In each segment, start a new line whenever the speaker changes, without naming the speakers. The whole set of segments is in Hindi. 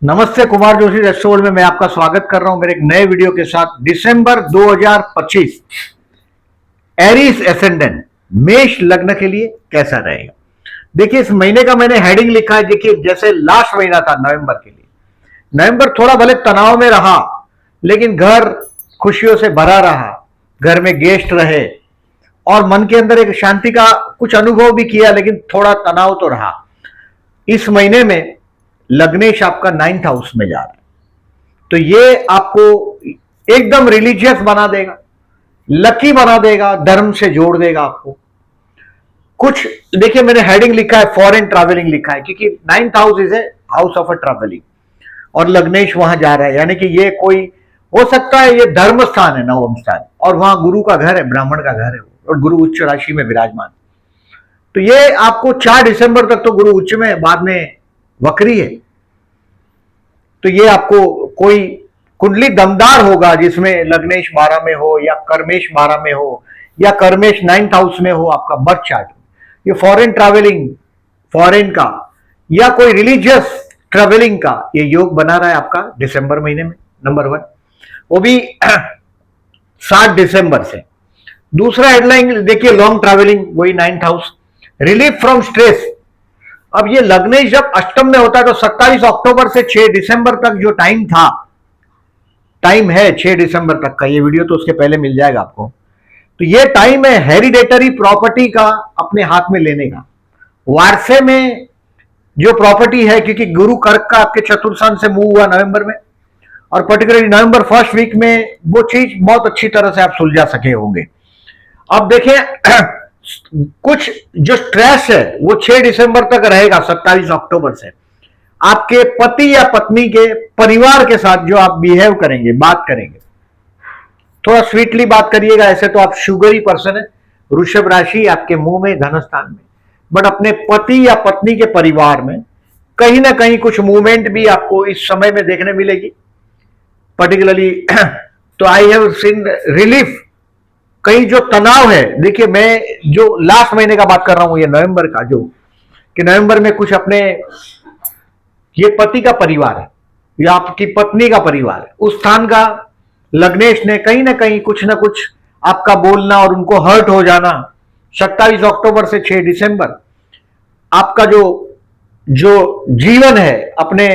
नमस्ते, कुमार जोशी रेस्टोरेंट में मैं आपका स्वागत कर रहा हूं मेरे एक नए वीडियो के साथ। दिसंबर 2025 एरीज एसेंडेंट मेष लग्न के लिए कैसा रहेगा। देखिए, इस महीने का मैंने हेडिंग लिखा है। देखिए, जैसे लास्ट महीना था नवंबर के लिए, नवंबर थोड़ा भले तनाव में रहा, लेकिन घर खुशियों से भरा रहा, घर में गेस्ट रहे और मन के अंदर एक शांति का कुछ अनुभव भी किया, लेकिन थोड़ा तनाव तो रहा। इस महीने में लग्नेश आपका 9th हाउस में जा रहा है, तो ये आपको एकदम रिलीजियस बना देगा, लकी बना देगा, धर्म से जोड़ देगा आपको कुछ। देखिए, मैंने हेडिंग लिखा है फॉरेन ट्रैवलिंग लिखा है, क्योंकि 9th house is a house of a travelling और लग्नेश वहां जा रहा है, यानी कि ये कोई हो सकता है, ये धर्म स्थान है, नवम स्थान, और वहां गुरु का घर है, ब्राह्मण का घर है, और गुरु उच्च राशि में विराजमान। तो ये आपको 4 दिसंबर तक तो गुरु उच्च में, बाद में वक्री है। तो ये आपको कोई कुंडली दमदार होगा जिसमें लग्नेश 12 में हो या कर्मेश 12 में हो या कर्मेश 9th हाउस में हो आपका बर्थ चार्ट। ये फॉरेन ट्रैवलिंग, फॉरेन का या कोई रिलीजियस ट्रैवलिंग का ये योग बना रहा है आपका दिसंबर महीने में, नंबर 1, वो भी 7 दिसंबर से। दूसरा हेडलाइन देखिए, लॉन्ग ट्रैवलिंग, वही 9th house, relief from stress. अब ये लग्नेश जब अष्टम में होता है तो 27 अक्टूबर से 6 दिसंबर तक जो टाइम था, टाइम है 6 दिसंबर तक का, ये वीडियो तो उसके पहले मिल जाएगा आपको। तो ये टाइम है हेरिडेटरी प्रॉपर्टी का अपने हाथ में लेने का, वारसे में जो प्रॉपर्टी है, क्योंकि गुरु कर्क का आपके चतुर्थांश से मूव हुआ नवंबर में, और पर्टिकुलरली नवंबर फर्स्ट वीक में वो चीज बहुत अच्छी तरह से आप सुलझा सके होंगे। अब देखें कुछ जो स्ट्रेस है वो 6 दिसंबर तक रहेगा, 27 अक्टूबर से। आपके पति या पत्नी के परिवार के साथ जो आप बिहेव करेंगे, बात करेंगे, थोड़ा स्वीटली बात करिएगा। ऐसे तो आप शुगरी पर्सन है, वृषभ राशि आपके मुंह में, धन स्थान में, बट अपने पति या पत्नी के परिवार में कहीं ना कहीं कुछ मूवमेंट भी आपको इस समय में देखने मिलेगी पर्टिकुलरली। तो आई हैव सीन रिलीफ, कहीं जो तनाव है। देखिए, मैं जो लास्ट महीने का बात कर रहा हूं, ये नवंबर का, जो कि नवंबर में कुछ अपने, ये पति का परिवार है या आपकी पत्नी का परिवार है, उस स्थान का लग्नेश ने कहीं ना कहीं कुछ ना कुछ आपका बोलना और उनको हर्ट हो जाना। 27 अक्टूबर से 6 दिसंबर आपका जो जो जीवन है अपने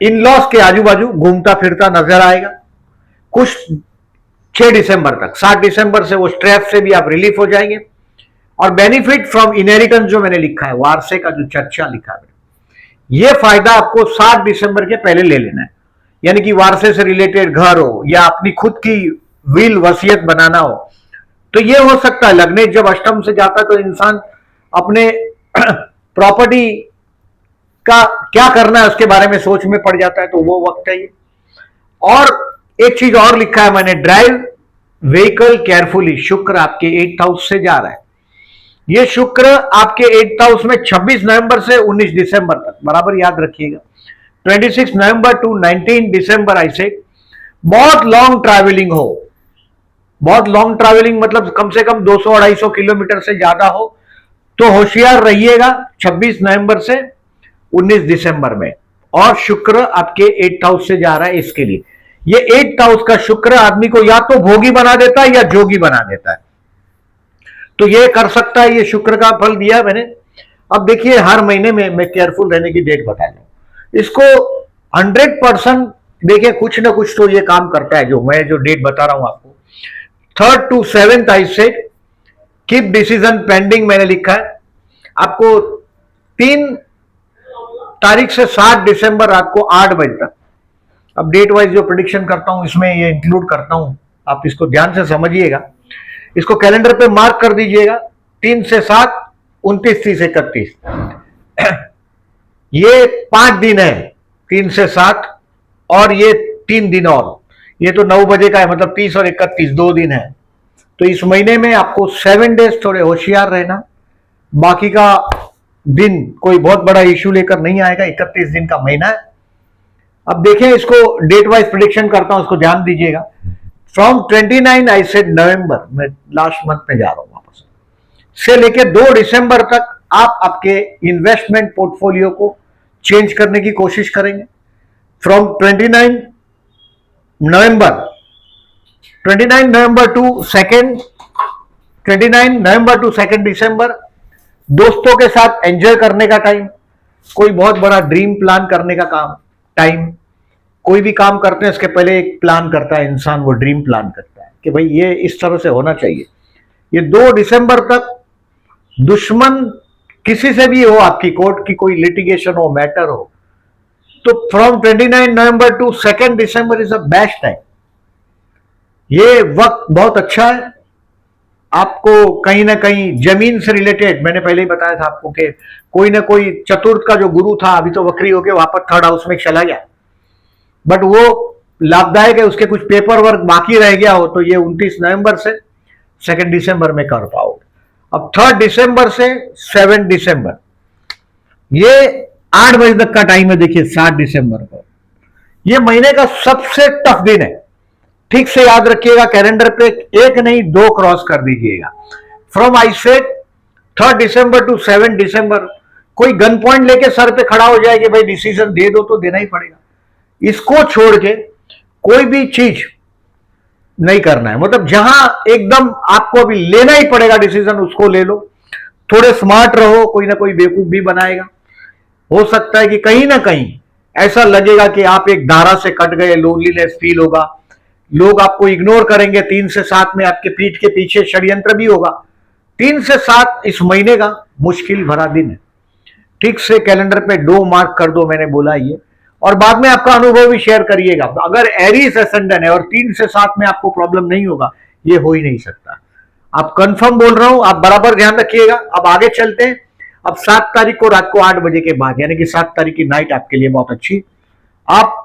इन लॉस के आजू बाजू घूमता फिरता नजर आएगा कुछ 6 दिसंबर तक। 7 दिसंबर से वो स्ट्रेस से भी आप रिलीफ हो जाएंगे। और बेनिफिट फ्रॉम इनहेरिटेंस जो मैंने लिखा है, वारसे का जो चर्चा लिखा है, ये फायदा आपको 7 दिसंबर के पहले ले लेना है। यानी कि वारसे से रिलेटेड घर हो या अपनी खुद की विल वसीयत बनाना हो, तो ये हो सकता है। लग्नेश जब अष्टम से जाता है तो इंसान अपने प्रॉपर्टी का क्या करना है उसके बारे में सोच में पड़ जाता है, तो वो वक्त है ये। और एक चीज और लिखा है मैंने, ड्राइव व्हीकल केयरफुली। शुक्र आपके 8th हाउस से जा रहा है। ये शुक्र आपके 8th हाउस में 26 नवंबर से 19 दिसंबर तक, बराबर याद रखिएगा, 26 नवंबर टू 19 दिसंबर। ऐसे बहुत लॉन्ग ट्रैवलिंग हो, बहुत लॉन्ग ट्रैवलिंग मतलब कम से कम 200-250 किलोमीटर से ज्यादा हो, तो होशियार रहिएगा 26 नवंबर से 19 दिसंबर में। और शुक्र आपके 8th हाउस से जा रहा है, इसके लिए ये 8th हाउस का शुक्र आदमी को या तो भोगी बना देता है या जोगी बना देता है, तो ये कर सकता है। ये शुक्र का फल दिया मैंने। अब देखिए, हर महीने में मैं केयरफुल रहने की डेट बता रहा हूं इसको 100%। देखिए, कुछ ना कुछ तो ये काम करता है, जो मैं जो डेट बता रहा हूं आपको। 3rd to 7th आई से कीप डिसीजन पेंडिंग मैंने लिखा है आपको। 3 तारीख से 7 दिसंबर रात को 8 बजे तक। अब डेट वाइज जो प्रेडिक्शन करता हूं इसमें ये इंक्लूड करता हूं, आप इसको ध्यान से समझिएगा, इसको कैलेंडर पे मार्क कर दीजिएगा। 3 से 7, 29, 30, 31, ये 5 दिन है, 3 से 7, और ये 3 दिन और, ये तो 9 बजे का है, मतलब 30 और 31 2 दिन है। तो इस महीने में आपको 7 डेज थोड़े होशियार रहना, बाकी का दिन कोई बहुत बड़ा इश्यू लेकर नहीं आएगा। 31 दिन का महीना है। अब देखें, इसको डेट वाइज प्रेडिक्शन करता हूं, इसको ध्यान दीजिएगा। फ्रॉम 29 आई सेड नवंबर, मैं लास्ट मंथ में जा रहा हूं वापस, से लेके 2 दिसंबर तक आप आपके इन्वेस्टमेंट पोर्टफोलियो को चेंज करने की कोशिश करेंगे। फ्रॉम नवंबर 29 नवंबर टू 2 दिसंबर, दोस्तों के साथ एंजॉय करने का टाइम, कोई बहुत बड़ा ड्रीम प्लान करने का काम टाइम। कोई भी काम करते हैं इसके पहले एक प्लान करता है इंसान, वो ड्रीम प्लान करता है कि भाई ये इस तरह से होना चाहिए। ये 2 दिसंबर तक दुश्मन किसी से भी हो, आपकी कोर्ट की कोई लिटिगेशन हो, मैटर हो, तो from 29 November to 2 December is a best time. ये वक्त बहुत अच्छा है। आपको कहीं ना कहीं जमीन से रिलेटेड, मैंने पहले ही बताया था आपको कि कोई ना कोई चतुर्थ का जो गुरु था अभी तो वक्री होकर वापस 3rd हाउस में चला गया, बट वो लाभदायक है। उसके कुछ पेपर वर्क बाकी रह गया हो तो ये 29 नवंबर से 2 दिसंबर में कर पाओगे। अब 3rd दिसंबर से 7 दिसंबर, ये 8 बजे तक का टाइम है। देखिए 7 दिसंबर को ये महीने का सबसे टफ दिन है। ठीक से याद रखिएगा, कैलेंडर पे 1 नहीं 2 क्रॉस कर दीजिएगा। From I said 3rd December to 7 December, कोई गन पॉइंट लेके सर पे खड़ा हो जाए कि भाई डिसीजन दे दो तो देना ही पड़ेगा। इसको छोड़ के कोई भी चीज नहीं करना है। मतलब जहां एकदम आपको अभी लेना ही पड़ेगा डिसीजन, उसको ले लो। थोड़े स्मार्ट रहो, कोई ना कोई बेवकूफ भी बनाएगा। हो सकता है कि कहीं ना कहीं ऐसा लगेगा कि आप एक धारा से कट गए, लोनलीनेस फील होगा, लोग आपको इग्नोर करेंगे। 3 से 7 में आपके पीठ के पीछे षड्यंत्र भी होगा। 3 से 7 इस महीने का मुश्किल भरा दिन है। ठीक से कैलेंडर पे 2 मार्क कर दो, मैंने बोला ये, और बाद में आपका अनुभव भी शेयर करिएगा। अगर एरीज असेंडेंट है और 3 से 7 में आपको प्रॉब्लम नहीं होगा, ये हो ही नहीं सकता। आप कंफर्म बोल रहा हूं, आप बराबर ध्यान रखिएगा। अब आगे चलते हैं। अब 7 तारीख को रात को 8 बजे के बाद, यानी कि 7 तारीख की नाइट आपके लिए बहुत अच्छी। आप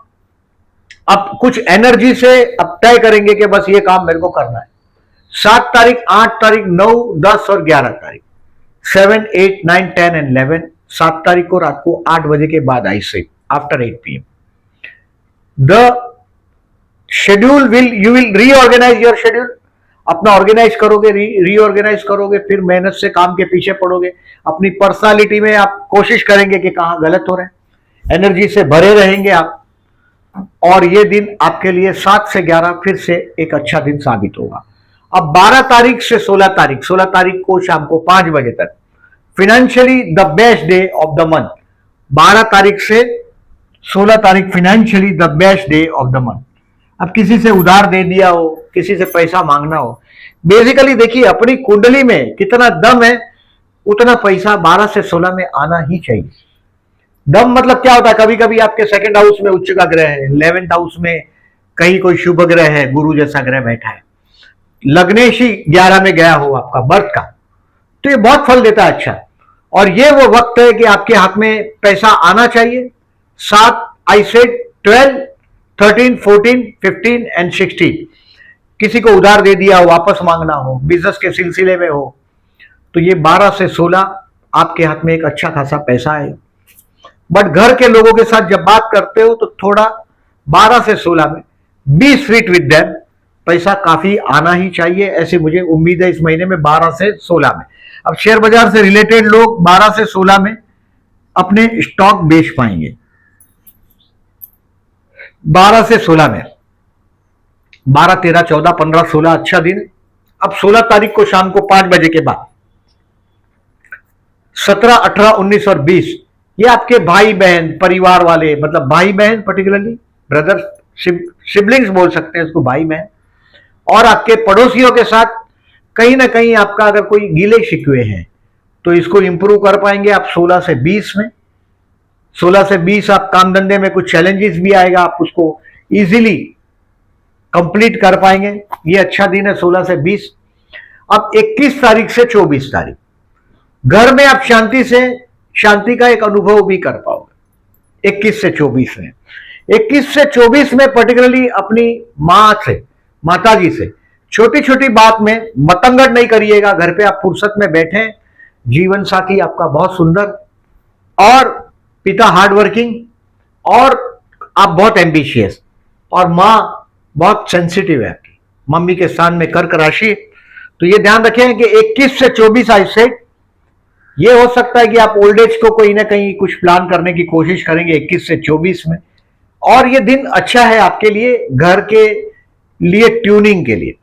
अब कुछ एनर्जी से अब तय करेंगे कि बस ये काम मेरे को करना है। 7 तारीख, 8 तारीख, 9, 10 और 11 तारीख, 7, 8, 9, 10 एंड 11, 7 तारीख को रात को 8 बजे के बाद, I say after 8 PM the schedule you will reorganize your schedule. अपना ऑर्गेनाइज करोगे, रीऑर्गेनाइज करोगे, फिर मेहनत से काम के पीछे पड़ोगे। अपनी पर्सनालिटी में आप कोशिश करेंगे कि कहां गलत हो रहे हैं, एनर्जी से भरे रहेंगे आप। और ये दिन आपके लिए 7 से 11 फिर से एक अच्छा दिन साबित होगा। अब 12 तारीख से 16 तारीख, 16 तारीख को शाम को 5 बजे तक, financially the best day of the month. 12 तारीख से 16 तारीख financially the best day of the month. अब किसी से उधार दे दिया हो, किसी से पैसा मांगना हो, बेसिकली देखिए अपनी कुंडली में कितना दम है, उतना पैसा 12 से 16 में आना ही चाहिए। दम मतलब क्या होता है, कभी कभी आपके 2nd हाउस में उच्च का ग्रह है, 11th हाउस में कहीं कोई शुभ ग्रह है, गुरु जैसा ग्रह बैठा है, लग्नेश ही 11 में गया हो आपका बर्थ का, तो ये बहुत फल देता है अच्छा। और ये वो वक्त है कि आपके हाथ में पैसा आना चाहिए। 7, आई सेड 12, 13, 14, 15 एंड 16। किसी को उधार दे दिया हो, वापस मांगना हो, बिजनेस के सिलसिले में हो, तो ये 12 से 16 आपके हाथ में एक अच्छा खासा पैसा है। बट घर के लोगों के साथ जब बात करते हो तो थोड़ा 12 से 16 में बी स्वीट विद देम, पैसा काफी आना ही चाहिए, ऐसी मुझे उम्मीद है इस महीने में 12 से 16 में। अब शेयर बाजार से रिलेटेड लोग 12 से 16 में अपने स्टॉक बेच पाएंगे। 12 से 16 में 12, 13, 14, 15, 16 अच्छा दिन। अब 16 तारीख को शाम को 5 बजे के बाद 17, 18, 19 और 20, ये आपके भाई बहन परिवार वाले, मतलब भाई बहन पर्टिकुलरली ब्रदर सिबलिंग्स बोल सकते हैं इसको, भाई बहन, और आपके पड़ोसियों के साथ कहीं ना कहीं आपका अगर कोई गिले शिकवे हैं तो इसको इंप्रूव कर पाएंगे आप 16 से 20 में। 16 से 20 आप काम धंधे में कुछ चैलेंजेस भी आएगा, आप उसको इजीली कंप्लीट कर पाएंगे। ये अच्छा दिन है 16 से 20। अब 21 तारीख से 24 तारीख घर में आप शांति का एक अनुभव भी कर पाओगे। 21 से 24 में 21 से 24 में पर्टिकुलरली अपनी मां से, माताजी से छोटी छोटी बात में मतंगड़ नहीं करिएगा। घर पे आप फुर्सत में बैठे, जीवन साथी आपका बहुत सुंदर, और पिता हार्ड वर्किंग, और आप बहुत एम्बिशियस, और मां बहुत सेंसिटिव है आपकी, मम्मी के स्थान में कर्क राशि। तो ये ध्यान रखें कि 21 से 24 आई सेड, ये हो सकता है कि आप ओल्ड एज को कहीं ना कहीं कुछ प्लान करने की कोशिश करेंगे 21 से 24 में। और ये दिन अच्छा है आपके लिए, घर के लिए, ट्यूनिंग के लिए।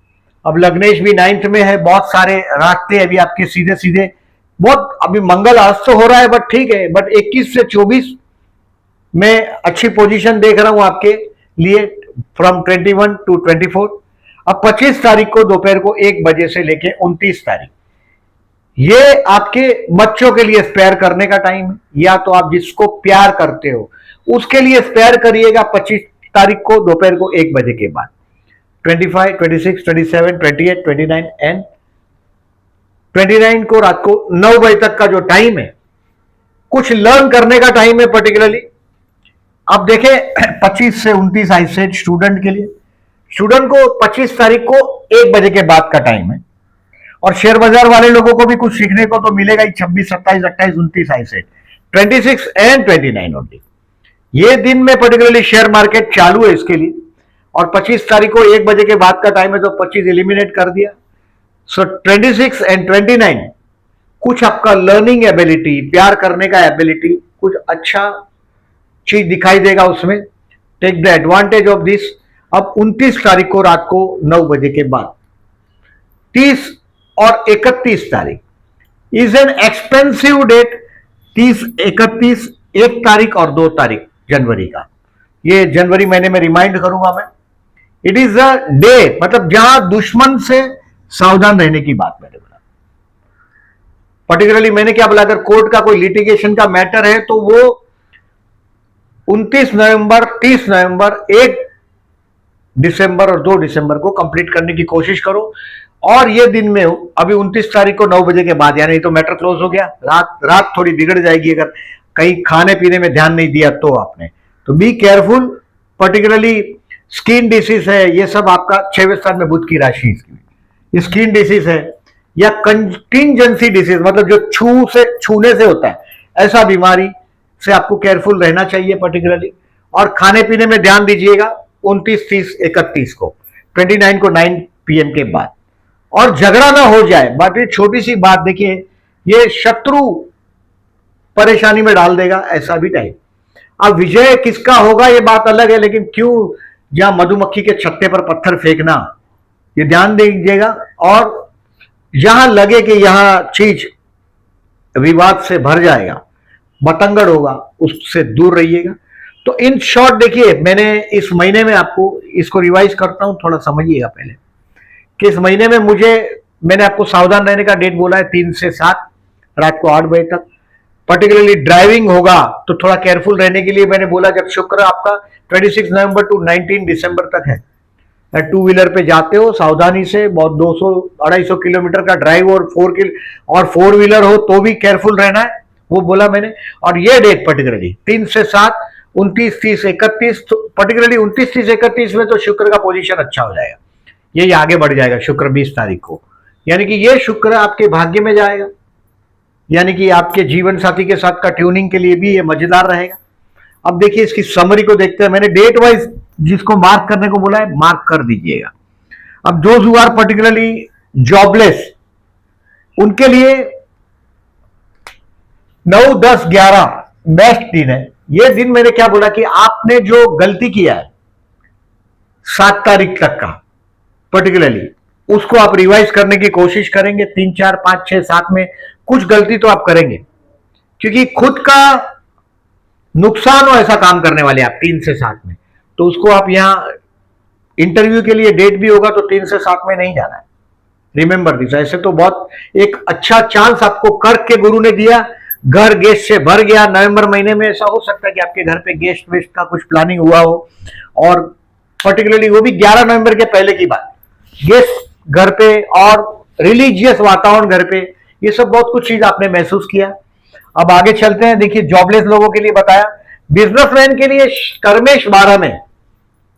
अब लग्नेश भी 9th में है, बहुत सारे रास्ते अभी आपके सीधे सीधे, बहुत अभी मंगल अस्त तो हो रहा है बट ठीक है, बट 21 से 24 में अच्छी पोजीशन देख रहा हूं आपके लिए, फ्रॉम 21 टू 24। अब 25 तारीख को दोपहर को 1 बजे से लेके 29 तारीख, ये आपके बच्चों के लिए स्पेयर करने का टाइम है, या तो आप जिसको प्यार करते हो उसके लिए स्पेयर करिएगा 25 तारीख को दोपहर को 1 बजे के बाद। 25, 26, 27, 28, 29 एंड 29 को रात को 9 बजे तक का जो टाइम है, कुछ लर्न करने का टाइम है पर्टिकुलरली। अब देखें 25 से 29 आई सेड स्टूडेंट के लिए, स्टूडेंट को 25 तारीख को 1 बजे के बाद का टाइम है, और शेयर बाजार वाले लोगों को भी कुछ सीखने को तो मिलेगा ही। 26, 27, 28, 29 आई सेड 26 एंड 29 ओनली, ये दिन में पर्टिकुलरली शेयर मार्केट चालू है इसके लिए। और 25 तारीख को 1 बजे के बाद का टाइम है, तो 25 एलिमिनेट कर दिया। सो 26 एंड 29 कुछ आपका लर्निंग एबिलिटी, प्यार करने का एबिलिटी, कुछ अच्छा चीज दिखाई देगा उसमें। Take the advantage of this. अब 29 तारीख को रात को 9 बजे के बाद 30 और 31 तारीख इज एन एक्सपेंसिव डेट। 30, 31, 1 तारीख और 2 तारीख जनवरी का, ये जनवरी महीने में रिमाइंड करूंगा मैं। इट इज अ डे, मतलब जहां दुश्मन से सावधान रहने की बात मैंने बोला। पर्टिकुलरली मैंने क्या बोला, अगर कोर्ट का कोई लिटिगेशन का मैटर है तो वो 29 नवंबर, 30 नवंबर, 1 दिसंबर और 2 दिसंबर को कंप्लीट करने की कोशिश करो। और ये दिन में अभी 29 तारीख को 9 बजे के बाद, यानी तो मैटर क्लोज हो गया। रात थोड़ी बिगड़ जाएगी अगर कहीं खाने पीने में ध्यान नहीं दिया तो आपने, तो be careful. Particularly skin disease है, ये सब आपका 6वें स्थान में बुध की राशि, इसकी स्किन डिसीज है या कंटिंजेंसी डिसीज, मतलब जो छूने से होता है, ऐसा बीमारी से आपको केयरफुल रहना चाहिए पर्टिकुलरली। और खाने पीने में ध्यान दीजिएगा 29, 30, 31 को, 29 को 9 PM के बाद, और झगड़ा ना हो जाए। बाकी छोटी सी बात देखिए, ये शत्रु परेशानी में डाल देगा, ऐसा भी टाइम। अब विजय किसका होगा ये बात अलग है, लेकिन क्यों जहां मधुमक्खी के छत्ते पर पत्थर फेंकना, ये ध्यान दीजिएगा। और जहां लगे कि यहां चीज विवाद से भर जाएगा, बतंगड़ होगा, उससे दूर रहिएगा। तो इन शॉर्ट देखिए, मैंने इस महीने में आपको इसको रिवाइज करता हूं, थोड़ा समझिएगा पहले कि इस महीने में मैंने आपको सावधान रहने का डेट बोला है 3 से 7 रात को 8 बजे तक। पर्टिकुलरली ड्राइविंग होगा तो थोड़ा केयरफुल रहने के लिए मैंने बोला, जब शुक्र आपका 26 नवंबर टू 19 दिसंबर तक है, 2 व्हीलर पे जाते हो सावधानी से, बहुत 200-250 किलोमीटर का ड्राइव और 4 व्हीलर हो तो भी केयरफुल रहना है, वो बोला मैंने। और ये डेट पर्टिकुलरली 3 से 7, 29, 30, 31, पर्टिकुलरली 29, 30, 31 में तो शुक्र का पोजीशन अच्छा हो जाएगा, यही आगे बढ़ जाएगा शुक्र 20 तारीख को, यानी कि ये शुक्र आपके भाग्य में जाएगा, यानी कि आपके जीवन साथी के साथ का ट्यूनिंग के लिए भी ये मजेदार रहेगा। अब देखिए इसकी समरी को देखते हैं, मैंने डेट वाइज जिसको मार्क करने को बोला है मार्क कर दीजिएगा। अब those who are particularly jobless, उनके लिए 9, 10, 11 बेस्ट दिन है। ये दिन मैंने क्या बोला कि आपने जो गलती किया है 7 तारीख तक का पर्टिकुलरली, उसको आप रिवाइज करने की कोशिश करेंगे। 3, 4, 5, 6, 7 में कुछ गलती तो आप करेंगे, क्योंकि खुद का नुकसान हो ऐसा काम करने वाले आप 3 से 7 में, तो उसको आप यहां इंटरव्यू के लिए डेट भी होगा तो 3 से 7 में नहीं जाना है, रिमेंबर दिस। ऐसे तो बहुत एक अच्छा चांस आपको कर्क के गुरु ने दिया, घर गेस्ट से भर गया। नवंबर महीने में ऐसा हो सकता है कि आपके घर पे गेस्ट वेस्ट का कुछ प्लानिंग हुआ हो, और पर्टिकुलरली वो भी 11 नवंबर के पहले की बात, गेस्ट घर पे और रिलीजियस वातावरण घर पे, ये सब बहुत कुछ चीज आपने महसूस किया। अब आगे चलते हैं, देखिए जॉबलेस लोगों के लिए बताया। बिजनेसमैन के लिए कर्मेश 12 में,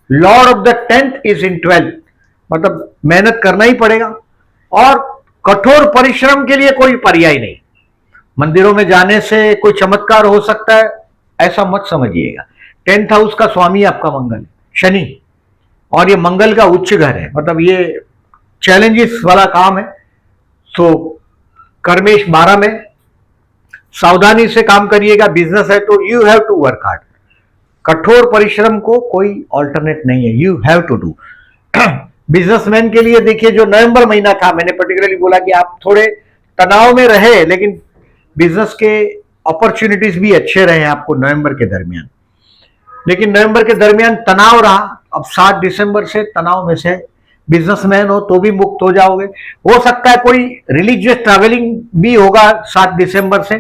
Lord of the 10th is in 12th, मतलब मेहनत करना ही पड़ेगा, और कठोर परिश्रम के लिए कोई पर्याय नहीं। मंदिरों में जाने से कोई चमत्कार हो सकता है ऐसा मत समझिएगा। 10th हाउस का स्वामी आपका मंगल, शनि, और ये मंगल का उच्च घर है, मतलब ये चैलेंजेस वाला काम है। सो कर्मेश 12 में, सावधानी से काम करिएगा। बिजनेस है तो you have to work hard, कठोर परिश्रम को कोई ऑल्टरनेट नहीं है, you have to do. Businessman के लिए देखिए, जो नवंबर महीना था, मैंने पर्टिकुलरली बोला कि आप थोड़े तनाव में रहे, लेकिन बिजनेस के अपॉर्चुनिटीज भी अच्छे रहे आपको नवंबर के दरमियान। लेकिन नवंबर के दरमियान तनाव रहा, अब 7 दिसंबर से तनाव में से बिजनेसमैन हो तो भी मुक्त हो जाओगे। हो सकता है कोई रिलीजियस ट्रैवलिंग भी होगा 7 दिसंबर से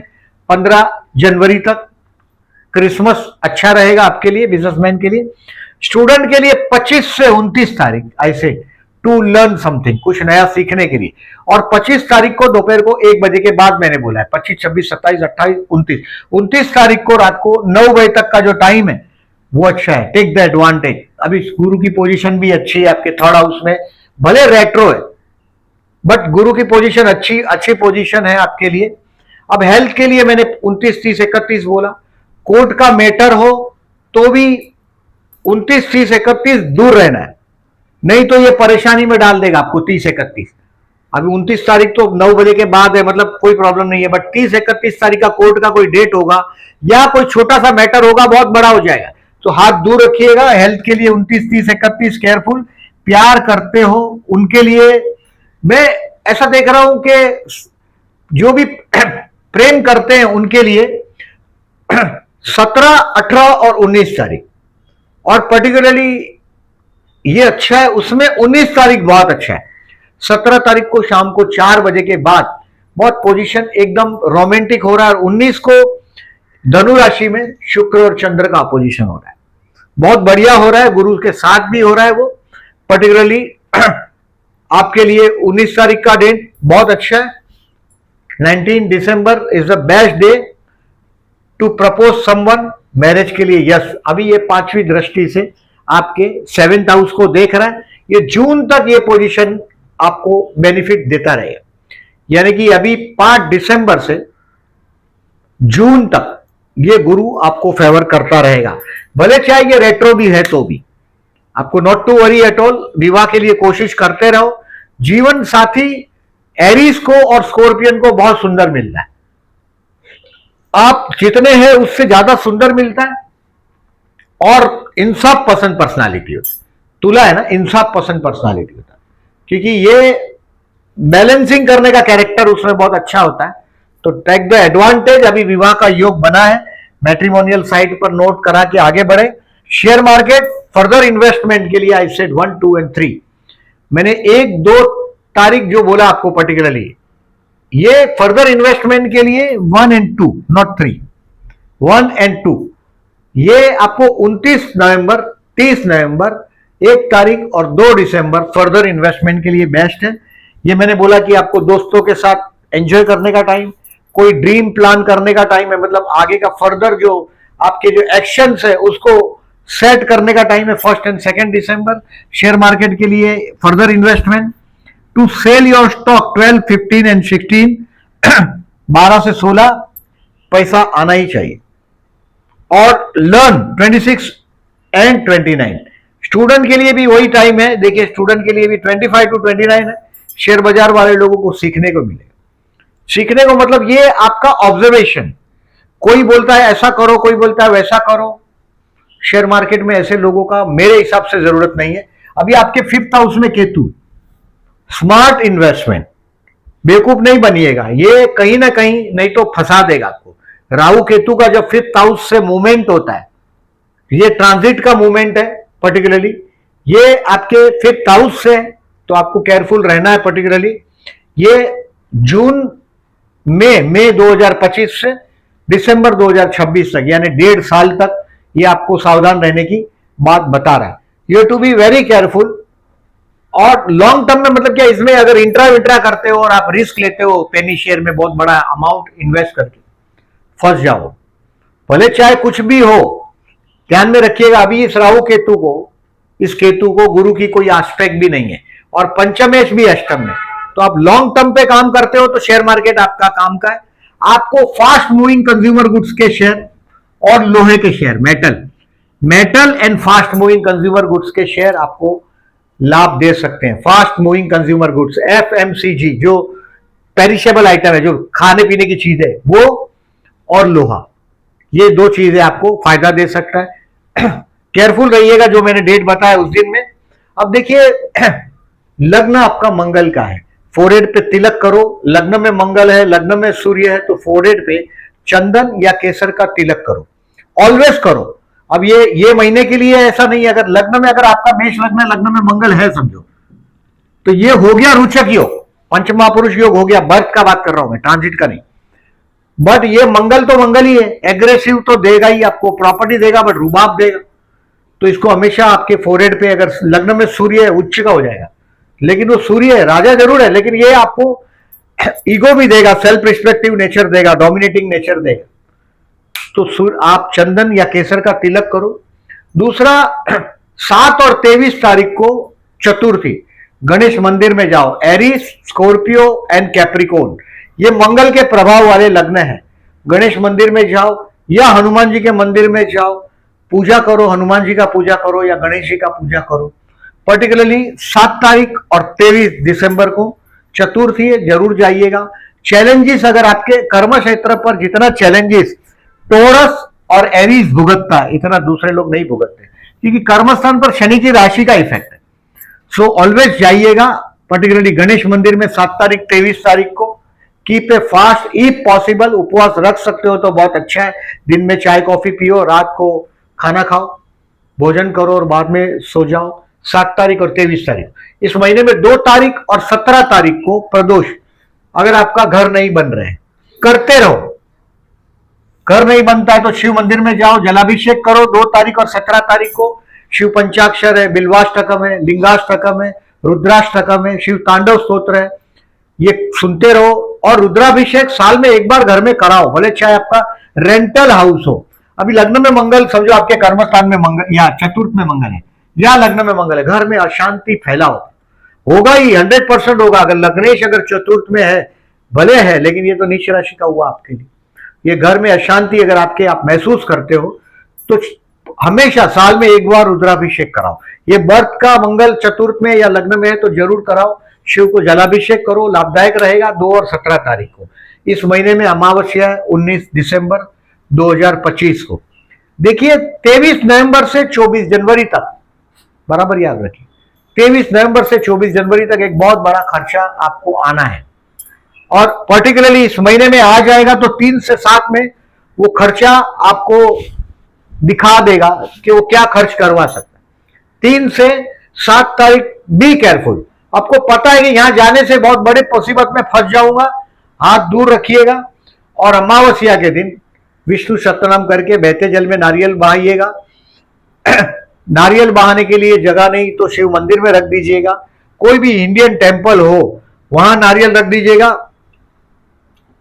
15 जनवरी तक। क्रिसमस अच्छा रहेगा आपके लिए, बिजनेसमैन के लिए। स्टूडेंट के लिए 25 से 29 तारीख ऐसे टू लर्न समथिंग, कुछ नया सीखने के लिए। और 25 तारीख को दोपहर को 1 बजे के बाद मैंने बोला है, 25, 26, 27, 28, 29, 29 तारीख को रात को 9 बजे तक का जो टाइम है वो अच्छा है, टेक द एडवांटेज। अभी गुरु की पोजीशन भी अच्छी है आपके थर्ड हाउस में, भले रेट्रो है बट गुरु की पोजीशन अच्छी पोजीशन है आपके लिए। अब हेल्थ के लिए मैंने 29, 30, 31 बोला। कोर्ट का मैटर हो तो भी 29, 30, 31 दूर रहना है, नहीं तो ये परेशानी में डाल देगा आपको 30, 31। अभी 29 तारीख तो 9 बजे के बाद है, मतलब कोई प्रॉब्लम नहीं है, बट 30, 31 तारीख का कोर्ट का कोई डेट होगा या कोई छोटा सा मैटर होगा, बहुत बड़ा हो जाएगा, तो हाथ दूर रखिएगा। हेल्थ के लिए 29, 30, 31 केयरफुल। प्यार करते हो उनके लिए मैं ऐसा देख रहा हूं कि जो भी प्रेम करते हैं उनके लिए 17, 18 और 19 तारीख, और पर्टिकुलरली ये अच्छा है, उसमें 19 तारीख बहुत अच्छा है। 17 तारीख को शाम को 4 बजे के बाद बहुत पोजीशन एकदम रोमांटिक हो रहा है, और 19 को धनु राशि में शुक्र और चंद्र का अपोजिशन हो रहा है, बहुत बढ़िया हो रहा है, गुरु के साथ भी हो रहा है वो। पर्टिकुलरली आपके लिए 19 तारीख का डेट बहुत अच्छा है। 19 December is the best day to propose someone, marriage के लिए यस। अभी ये 5वीं दृष्टि से आपके 7th हाउस को देख रहा है, ये जून तक ये पोजीशन आपको बेनिफिट देता रहेगा, यानी कि अभी 5 दिसंबर से जून तक ये गुरु आपको फेवर करता रहेगा, भले चाहे ये रेट्रो भी है तो भी। आपको not to worry at all, विवाह के लिए कोशिश करते रहो। जीवन साथी एरीज को और स्कॉर्पियन को बहुत सुंदर मिलता है, आप जितने हैं उससे ज्यादा सुंदर मिलता है, और इंसाफ पसंद पर्सनालिटी होता है। तुला है ना, इंसाफ पसंद पर्सनालिटी होता है, क्योंकि ये बैलेंसिंग करने का कैरेक्टर उसमें बहुत अच्छा होता है। तो टेक द एडवांटेज, अभी विवाह का योग बना है, मैट्रिमोनियल साइट पर नोट करा के आगे बढ़े। शेयर मार्केट फर्दर इन्वेस्टमेंट के लिए आई सेड 1, 2 और 3। मैंने 1, 2 तारीख जो बोला आपको पर्टिकुलरली, ये फर्दर इन्वेस्टमेंट के लिए 1 और 2, नॉट 3, 1 और 2। ये आपको 29 नवंबर, 30 नवंबर, 1 तारीख और 2 दिसंबर फर्दर इन्वेस्टमेंट के लिए बेस्ट है। ये मैंने बोला कि आपको दोस्तों के साथ एंजॉय करने का टाइम, कोई ड्रीम प्लान करने का टाइम है, मतलब आगे का फर्दर जो आपके जो एक्शंस है उसको सेट करने का टाइम है 1 और 2 दिसंबर। शेयर मार्केट के लिए further investment to sell your stock 12, 15 and 16, 12 से 16 पैसा आना ही चाहिए। और लर्न 26 एंड 29, स्टूडेंट के लिए भी वही टाइम है। देखिए स्टूडेंट के लिए भी 25 to 29 है। शेयर बाजार वाले लोगों को सीखने को मिलेगा। सीखने को मतलब ये आपका ऑब्जर्वेशन, कोई बोलता है ऐसा करो, कोई बोलता है वैसा करो। शेयर मार्केट में ऐसे लोगों का मेरे हिसाब से जरूरत नहीं है। अभी आपके 5th हाउस में केतु, स्मार्ट इन्वेस्टमेंट, बेवकूफ नहीं बनिएगा, ये कहीं ना कहीं नहीं तो फंसा देगा आपको। राहु केतु का जब 5th हाउस से मूवमेंट होता है, ये ट्रांजिट का मूवमेंट है पर्टिकुलरली, ये आपके 5th हाउस से, तो आपको केयरफुल रहना है पर्टिकुलरली। ये जून मई 2025 से दिसंबर 2026 तक, यानी 1.5 साल तक ये आपको सावधान रहने की बात बता रहा है। You to be very careful. और लॉन्ग टर्म में मतलब क्या, इसमें अगर इंट्रा विट्रा करते हो और आप रिस्क लेते हो पेनी शेयर में बहुत बड़ा अमाउंट इन्वेस्ट करके, फंस जाओ, भले चाहे कुछ भी हो। ध्यान में रखिएगा, अभी इस राहु केतु को, इस केतु को गुरु की कोई आस्पेक्ट भी नहीं है, और पंचमेश भी अष्टम में, तो आप लॉन्ग टर्म पे काम करते हो तो शेयर मार्केट आपका काम का है। आपको फास्ट मूविंग कंज्यूमर गुड्स के शेयर और लोहे के share, metal and fast moving consumer goods के शेयर आपको लाभ दे सकते हैं। Fast moving consumer goods, FMCG, जो पेरिशेबल आइटम है, जो खाने पीने की चीज है वो, और लोहा, ये 2 चीजें आपको फायदा दे सकता है। केयरफुल रहिएगा जो मैंने डेट बताया उस दिन में। अब देखिए लग्न आपका मंगल का है, फोरहेड पे तिलक करो, लग्न में मंगल है, लग्न में सूर्य है, तो फोरहेड पे चंदन या केसर का तिलक करो, ऑलवेज करो। अब ये महीने के लिए ऐसा नहीं है, अगर लग्न में, अगर आपका मेष लग्न है, लग्न में मंगल है समझो, तो ये हो गया रोचक योग, पंच महापुरुष योग हो गया, बर्थ का बात कर रहा हूं मैं, ट्रांजिट का नहीं। बट ये मंगल तो मंगल ही है, एग्रेसिव तो देगा ही, आपको प्रॉपर्टी देगा बट रुबाब देगा। तो इसको हमेशा आपके फोरहेड पे, अगर लग्न में सूर्य है उच्च का हो जाएगा, लेकिन वो सूर्य है, राजा जरूर है, लेकिन ये आपको ईगो भी देगा, सेल्फ रिस्पेक्टिव नेचर देगा, डोमिनेटिंग नेचर देगा। तो आप चंदन या केसर का तिलक करो। दूसरा 7 और 23 तारीख को चतुर्थी, गणेश मंदिर में जाओ, एरीज, स्कॉर्पियो एंड कैप्रिकॉर्न, ये मंगल के प्रभाव वाले लग्न है। गणेश मंदिर में जाओ या हनुमान जी के मंदिर में जाओ, पूजा करो, हनुमान जी का पूजा करो या गणेश जी का पूजा करो। पर्टिकुलरली 7 तारीख और 23 दिसंबर को चतुर्थी है, जरूर जाइएगा। चैलेंजेस, अगर आपके कर्म क्षेत्र पर जितना चैलेंजेस टोरस और एरीज भुगतता है, इतना दूसरे लोग नहीं भुगतते, क्योंकि कर्मस्थान पर शनि की राशि का इफेक्ट है। सो ऑलवेज जाइएगा, पर्टिकुलरली गणेश मंदिर में 7 तारीख 23 तारीख को। Keep a fast if possible, उपवास रख सकते हो तो बहुत अच्छा है। दिन में चाय कॉफी पियो, रात को खाना खाओ, भोजन करो और बाद में सो जाओ। 7 तारीख और 23 तारीख, इस महीने में 2 तारीख और 17 तारीख को प्रदोष। अगर आपका घर नहीं बन रहे, करते रहो, घर नहीं बनता है तो शिव मंदिर में जाओ, जलाभिषेक करो। 2 तारीख और 17 तारीख को शिव पंचाक्षर है, बिल्वाष्टकम है, लिंगाष्टकम है, रुद्राष्टकम है, शिव तांडव स्तोत्र है, ये सुनते रहो। और रुद्राभिषेक साल में एक बार घर में कराओ, भले चाहे आपका रेंटल हाउस हो। अभी लग्न में मंगल, समझो आपके कर्मस्थान में मंगल या चतुर्थ में मंगल है या लग्न में मंगल है, घर में अशांति फैलाओ, होगा ही, 100% होगा। अगर लग्नेश अगर चतुर्थ में है, भले है, लेकिन ये तो नीच राशि का हुआ आपके लिए। ये घर में अशांति अगर आप महसूस करते हो तो हमेशा साल में एक बार रुद्राभिषेक कराओ। ये बर्थ का मंगल चतुर्थ में या लग्न में है तो जरूर कराओ, शिव को जलाभिषेक करो, लाभदायक रहेगा। 2 और 17 तारीख को, इस महीने में अमावस्या है, 19 दिसंबर 2025 को। देखिए 23 नवंबर से 24 जनवरी तक, बराबर याद रखिए, 23 नवंबर से 24 जनवरी तक एक बहुत बड़ा खर्चा आपको आना है। और पर्टिकुलरली इस महीने में आ जाएगा तो 3 से 7 में वो खर्चा आपको दिखा देगा कि वो क्या खर्च करवा सकता है। 3 से 7 तारीख बी केयरफुल, आपको पता है कि यहां जाने से बहुत बड़े मुसीबत में फंस जाऊंगा, हाथ दूर रखिएगा। और अमावस्या के दिन विष्णु सत्यनाम करके बहते जल में नारियल बहाइएगा। नारियल बहाने के लिए जगह नहीं तो शिव मंदिर में रख दीजिएगा, कोई भी इंडियन टेम्पल हो वहां नारियल रख दीजिएगा।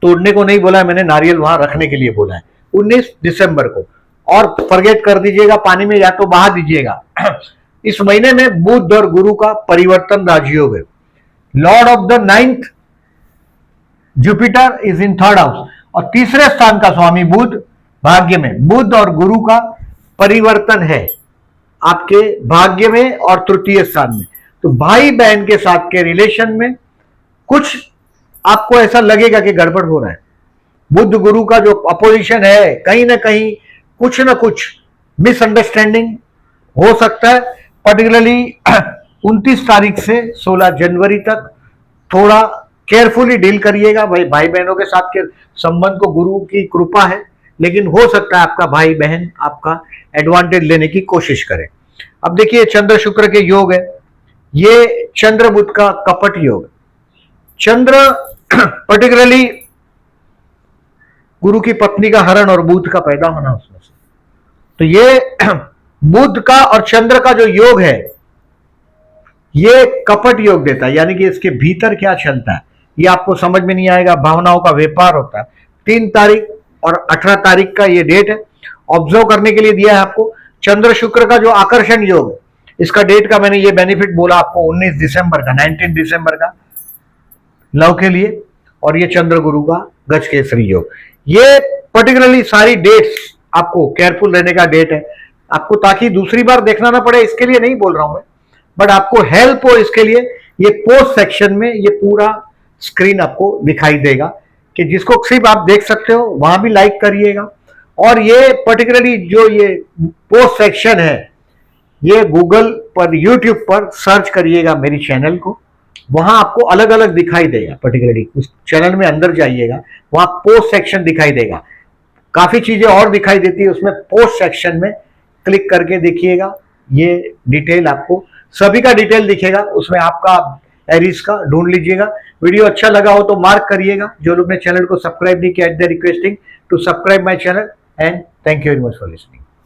तोड़ने को नहीं बोला है मैंने, नारियल वहां रखने के लिए बोला है 19 दिसंबर को। और फॉरगेट कर दीजिएगा, पानी में या तो बहा दीजिएगा। इस महीने में बुध और गुरु का परिवर्तन राजयोग है। Lord of the 9th Jupiter is in 3rd house, और तीसरे स्थान का स्वामी बुध भाग्य में। बुध और गुरु का परिवर्तन है आपके भाग्य में और तृतीय स्थान में। तो भाई बहन के साथ के रिलेशन में कुछ आपको ऐसा लगेगा कि गड़बड़ हो रहा है। बुध गुरु का जो अपोजिशन है, कहीं ना कहीं कुछ ना कुछ मिसअंडरस्टैंडिंग हो सकता है। पर्टिकुलरली 29 तारीख से 16 जनवरी तक थोड़ा केयरफुली डील करिएगा। भाई बहनों के साथ के संबंध को गुरु की कृपा है, लेकिन हो सकता है आपका भाई बहन आपका एडवांटेज लेने की कोशिश करे। अब देखिए चंद्र शुक्र के योग है, ये चंद्र बुध का कपट योग। चंद्र पर्टिकुलरली गुरु की पत्नी का हरण और बुध का पैदा होना उसमें से, तो ये बुध का और चंद्र का जो योग है ये कपट योग देता है, यानी कि इसके भीतर क्या चलता है ये आपको समझ में नहीं आएगा। भावनाओं का व्यापार होता है। 3 तारीख और 18 तारीख का ये डेट है, ऑब्जर्व करने के लिए दिया है आपको। चंद्र शुक्र का जो आकर्षण योग है, इसका डेट का मैंने ये बेनिफिट बोला आपको 19 दिसंबर का, 19 दिसंबर का लव के लिए। और ये चंद्र गुरु का गज केसरी योग, ये पर्टिकुलरली सारी डेट्स आपको केयरफुल रहने का डेट है आपको, ताकि दूसरी बार देखना ना पड़े, इसके लिए नहीं बोल रहा हूं मैं, बट आपको हेल्प हो इसके लिए। ये पोस्ट सेक्शन में ये पूरा स्क्रीन आपको दिखाई देगा कि जिसको सिर्फ आप देख सकते हो वहां भी लाइक करिएगा। और ये पर्टिकुलरली जो ये पोस्ट सेक्शन है, ये गूगल पर, यूट्यूब पर सर्च करिएगा मेरी चैनल को, वहां आपको अलग अलग दिखाई देगा। पर्टिकुलरली उस चैनल में अंदर जाइएगा, वहां पोस्ट सेक्शन दिखाई देगा, काफी चीजें और दिखाई देती है उसमें। पोस्ट सेक्शन में क्लिक करके देखिएगा, ये डिटेल आपको सभी का डिटेल दिखेगा उसमें, आपका एरीज का ढूंढ लीजिएगा। वीडियो अच्छा लगा हो तो मार्क करिएगा। जो लोग ने चैनल को सब्सक्राइब नहीं किया, requesting to subscribe my channel and thank you very much for listening.